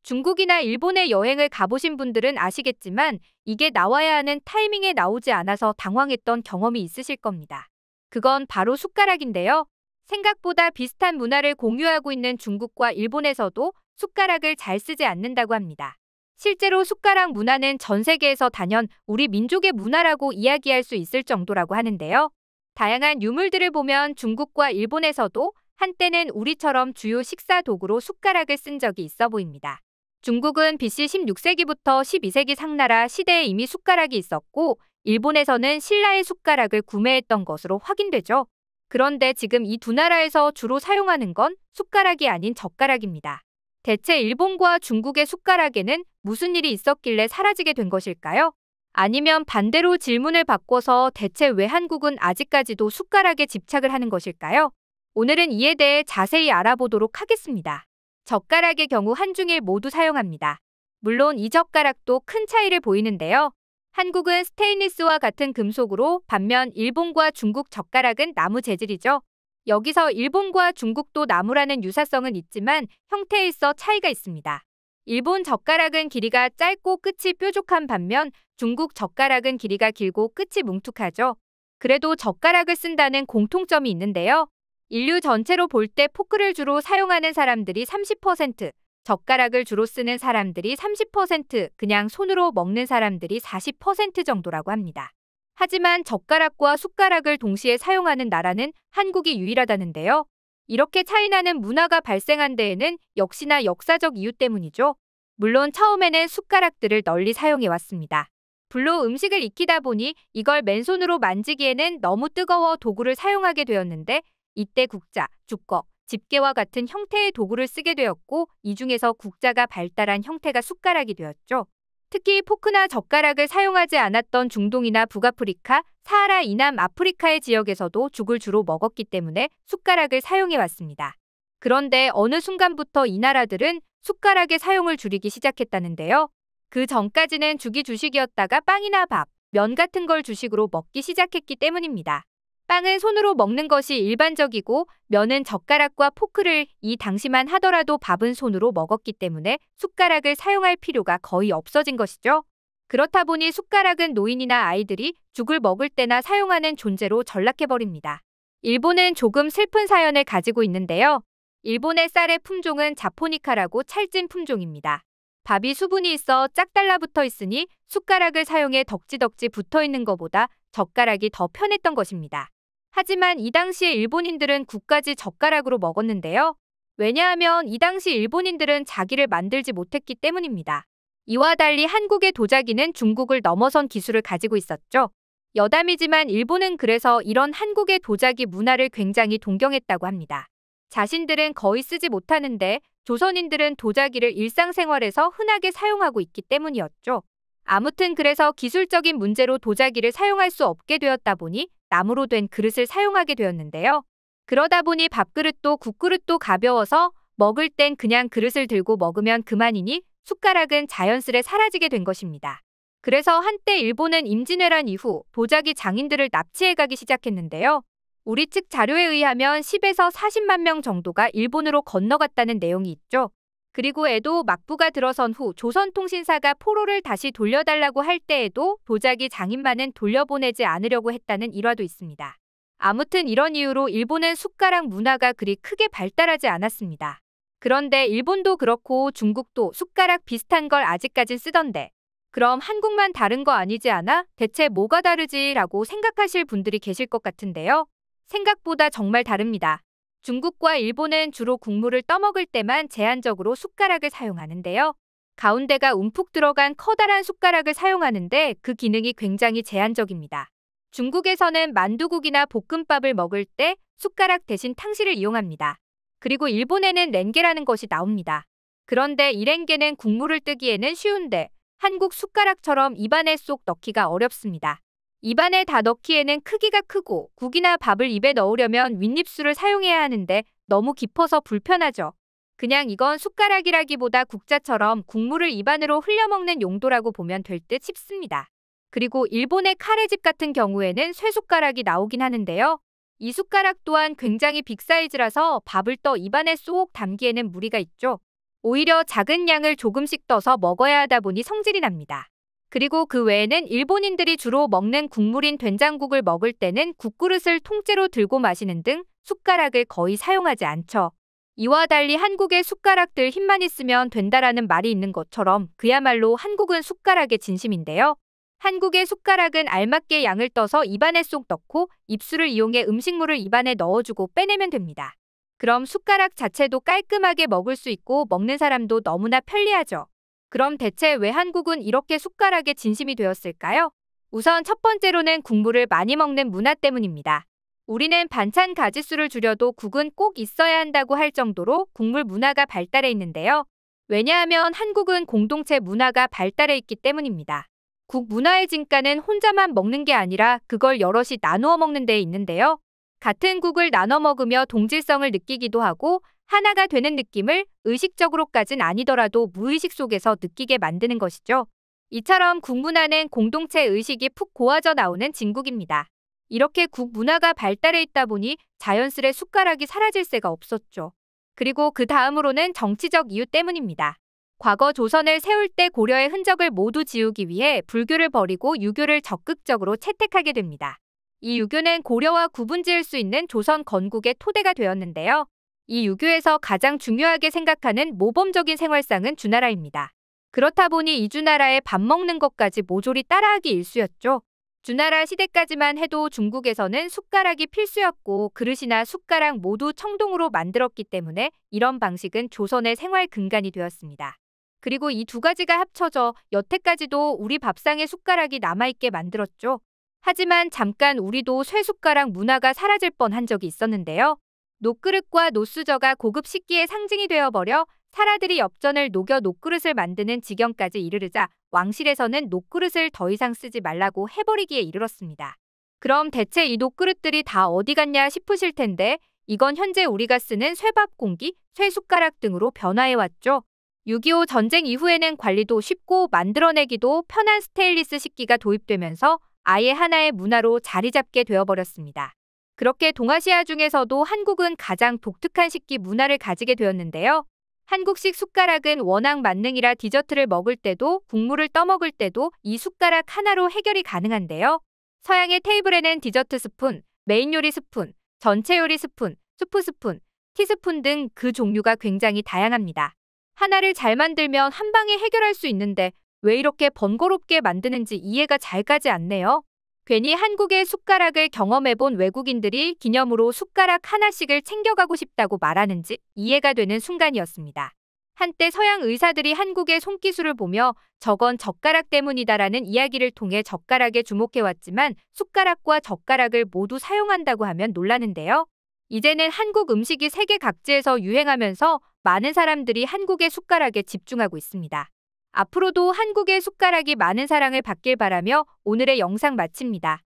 중국이나 일본에 여행을 가보신 분들은 아시겠지만 이게 나와야 하는 타이밍에 나오지 않아서 당황했던 경험이 있으실 겁니다. 그건 바로 숟가락인데요. 생각보다 비슷한 문화를 공유하고 있는 중국과 일본에서도 숟가락을 잘 쓰지 않는다고 합니다. 실제로 숟가락 문화는 전 세계에서 단연 우리 민족의 문화라고 이야기할 수 있을 정도라고 하는데요. 다양한 유물들을 보면 중국과 일본에서도 한때는 우리처럼 주요 식사 도구로 숟가락을 쓴 적이 있어 보입니다. 중국은 BC 16세기부터 12세기 상나라 시대에 이미 숟가락이 있었고 일본에서는 신라의 숟가락을 구매했던 것으로 확인되죠. 그런데 지금 이 두 나라에서 주로 사용하는 건 숟가락이 아닌 젓가락입니다. 대체 일본과 중국의 숟가락에는 무슨 일이 있었길래 사라지게 된 것일까요? 아니면 반대로 질문을 바꿔서 대체 왜 한국은 아직까지도 숟가락에 집착을 하는 것일까요? 오늘은 이에 대해 자세히 알아보도록 하겠습니다. 젓가락의 경우 한중일 모두 사용합니다. 물론 이 젓가락도 큰 차이를 보이는데요. 한국은 스테인리스와 같은 금속으로 반면 일본과 중국 젓가락은 나무 재질이죠. 여기서 일본과 중국도 나무라는 유사성은 있지만 형태에 있어 차이가 있습니다. 일본 젓가락은 길이가 짧고 끝이 뾰족한 반면 중국 젓가락은 길이가 길고 끝이 뭉툭하죠. 그래도 젓가락을 쓴다는 공통점이 있는데요. 인류 전체로 볼 때 포크를 주로 사용하는 사람들이 30%, 젓가락을 주로 쓰는 사람들이 30%, 그냥 손으로 먹는 사람들이 40% 정도라고 합니다. 하지만 젓가락과 숟가락을 동시에 사용하는 나라는 한국이 유일하다는데요. 이렇게 차이나는 문화가 발생한 데에는 역시나 역사적 이유 때문이죠. 물론 처음에는 숟가락들을 널리 사용해왔습니다. 불로 음식을 익히다 보니 이걸 맨손으로 만지기에는 너무 뜨거워 도구를 사용하게 되었는데 이때 국자, 주걱, 집게와 같은 형태의 도구를 쓰게 되었고 이 중에서 국자가 발달한 형태가 숟가락이 되었죠. 특히 포크나 젓가락을 사용하지 않았던 중동이나 북아프리카, 사하라 이남 아프리카의 지역에서도 죽을 주로 먹었기 때문에 숟가락을 사용해왔습니다. 그런데 어느 순간부터 이 나라들은 숟가락의 사용을 줄이기 시작했다는데요. 그 전까지는 죽이 주식이었다가 빵이나 밥, 면 같은 걸 주식으로 먹기 시작했기 때문입니다. 빵은 손으로 먹는 것이 일반적이고 면은 젓가락과 포크를 이 당시만 하더라도 밥은 손으로 먹었기 때문에 숟가락을 사용할 필요가 거의 없어진 것이죠. 그렇다 보니 숟가락은 노인이나 아이들이 죽을 먹을 때나 사용하는 존재로 전락해버립니다. 일본은 조금 슬픈 사연을 가지고 있는데요. 일본의 쌀의 품종은 자포니카라고 찰진 품종입니다. 밥이 수분이 있어 짝 달라붙어 있으니 숟가락을 사용해 덕지덕지 붙어있는 것보다 젓가락이 더 편했던 것입니다. 하지만 이 당시에 일본인들은 국까지 젓가락으로 먹었는데요. 왜냐하면 이 당시 일본인들은 자기를 만들지 못했기 때문입니다. 이와 달리 한국의 도자기는 중국을 넘어선 기술을 가지고 있었죠. 여담이지만 일본은 그래서 이런 한국의 도자기 문화를 굉장히 동경했다고 합니다. 자신들은 거의 쓰지 못하는데 조선인들은 도자기를 일상생활에서 흔하게 사용하고 있기 때문이었죠. 아무튼 그래서 기술적인 문제로 도자기를 사용할 수 없게 되었다 보니 나무로 된 그릇을 사용하게 되었는데요. 그러다 보니 밥그릇도 국그릇도 가벼워서 먹을 땐 그냥 그릇을 들고 먹으면 그만이니 숟가락은 자연스레 사라지게 된 것입니다. 그래서 한때 일본은 임진왜란 이후 도자기 장인들을 납치해가기 시작했는데요. 우리 측 자료에 의하면 10에서 40만 명 정도가 일본으로 건너갔다는 내용이 있죠. 그리고 에도 막부가 들어선 후 조선통신사가 포로를 다시 돌려달라고 할 때에도 도자기 장인만은 돌려보내지 않으려고 했다는 일화도 있습니다. 아무튼 이런 이유로 일본은 숟가락 문화가 그리 크게 발달하지 않았습니다. 그런데 일본도 그렇고 중국도 숟가락 비슷한 걸 아직까진 쓰던데 그럼 한국만 다른 거 아니지 않아? 대체 뭐가 다르지? 라고 생각하실 분들이 계실 것 같은데요. 생각보다 정말 다릅니다. 중국과 일본은 주로 국물을 떠먹을 때만 제한적으로 숟가락을 사용하는데요. 가운데가 움푹 들어간 커다란 숟가락을 사용하는데 그 기능이 굉장히 제한적입니다. 중국에서는 만두국이나 볶음밥을 먹을 때 숟가락 대신 탕실을 이용합니다. 그리고 일본에는 렌게라는 것이 나옵니다. 그런데 이 렌게는 국물을 뜨기에는 쉬운데 한국 숟가락처럼 입안에 쏙 넣기가 어렵습니다. 입안에 다 넣기에는 크기가 크고 국이나 밥을 입에 넣으려면 윗입술을 사용해야 하는데 너무 깊어서 불편하죠. 그냥 이건 숟가락이라기보다 국자처럼 국물을 입안으로 흘려먹는 용도라고 보면 될 듯 싶습니다. 그리고 일본의 카레집 같은 경우에는 쇠숟가락이 나오긴 하는데요. 이 숟가락 또한 굉장히 빅사이즈라서 밥을 떠 입안에 쏙 담기에는 무리가 있죠. 오히려 작은 양을 조금씩 떠서 먹어야 하다 보니 성질이 납니다. 그리고 그 외에는 일본인들이 주로 먹는 국물인 된장국을 먹을 때는 국그릇을 통째로 들고 마시는 등 숟가락을 거의 사용하지 않죠. 이와 달리 한국의 숟가락들 힘만 있으면 된다라는 말이 있는 것처럼 그야말로 한국은 숟가락의 진심인데요. 한국의 숟가락은 알맞게 양을 떠서 입안에 쏙 넣고 입술을 이용해 음식물을 입안에 넣어주고 빼내면 됩니다. 그럼 숟가락 자체도 깔끔하게 먹을 수 있고 먹는 사람도 너무나 편리하죠. 그럼 대체 왜 한국은 이렇게 숟가락의 진심이 되었을까요? 우선 첫 번째로는 국물을 많이 먹는 문화 때문입니다. 우리는 반찬 가짓수를 줄여도 국은 꼭 있어야 한다고 할 정도로 국물 문화가 발달해 있는데요. 왜냐하면 한국은 공동체 문화가 발달해 있기 때문입니다. 국 문화의 진가는 혼자만 먹는 게 아니라 그걸 여럿이 나누어 먹는 데에 있는데요. 같은 국을 나눠 먹으며 동질성을 느끼기도 하고 하나가 되는 느낌을 의식적으로까진 아니더라도 무의식 속에서 느끼게 만드는 것이죠. 이처럼 국 문화는 공동체 의식이 푹 고아져 나오는 진국입니다. 이렇게 국 문화가 발달해 있다 보니 자연스레 숟가락이 사라질 새가 없었죠. 그리고 그 다음으로는 정치적 이유 때문입니다. 과거 조선을 세울 때 고려의 흔적을 모두 지우기 위해 불교를 버리고 유교를 적극적으로 채택하게 됩니다. 이 유교는 고려와 구분지을 수 있는 조선 건국의 토대가 되었는데요. 이 유교에서 가장 중요하게 생각하는 모범적인 생활상은 주나라입니다. 그렇다 보니 이 주나라의 밥 먹는 것까지 모조리 따라하기 일쑤였죠. 주나라 시대까지만 해도 중국에서는 숟가락이 필수였고 그릇이나 숟가락 모두 청동으로 만들었기 때문에 이런 방식은 조선의 생활 근간이 되었습니다. 그리고 이 두 가지가 합쳐져 여태까지도 우리 밥상에 숟가락이 남아있게 만들었죠. 하지만 잠깐 우리도 쇠숟가락 문화가 사라질 뻔한 적이 있었는데요. 녹그릇과 노수저가 고급 식기의 상징이 되어버려 사라들이 엽전을 녹여 녹그릇을 만드는 지경까지 이르르자 왕실에서는 녹그릇을 더 이상 쓰지 말라고 해버리기에 이르렀습니다. 그럼 대체 이 녹그릇들이 다 어디 갔냐 싶으실 텐데 이건 현재 우리가 쓰는 쇠밥공기, 쇠숟가락 등으로 변화해왔죠. 6.25 전쟁 이후에는 관리도 쉽고 만들어내기도 편한 스테인리스 식기가 도입되면서 아예 하나의 문화로 자리 잡게 되어버렸습니다. 그렇게 동아시아 중에서도 한국은 가장 독특한 식기 문화를 가지게 되었는데요. 한국식 숟가락은 워낙 만능이라 디저트를 먹을 때도 국물을 떠먹을 때도 이 숟가락 하나로 해결이 가능한데요. 서양의 테이블에는 디저트 스푼, 메인 요리 스푼, 전체 요리 스푼, 수프 스푼, 티스푼 등 그 종류가 굉장히 다양합니다. 하나를 잘 만들면 한 방에 해결할 수 있는데 왜 이렇게 번거롭게 만드는지 이해가 잘 가지 않네요. 괜히 한국의 숟가락을 경험해본 외국인들이 기념으로 숟가락 하나씩을 챙겨가고 싶다고 말하는지 이해가 되는 순간이었습니다. 한때 서양 의사들이 한국의 손기술을 보며 저건 젓가락 때문이다라는 이야기를 통해 젓가락에 주목해왔지만 숟가락과 젓가락을 모두 사용한다고 하면 놀라는데요. 이제는 한국 음식이 세계 각지에서 유행하면서 많은 사람들이 한국의 숟가락에 집중하고 있습니다. 앞으로도 한국의 숟가락이 많은 사랑을 받길 바라며 오늘의 영상 마칩니다.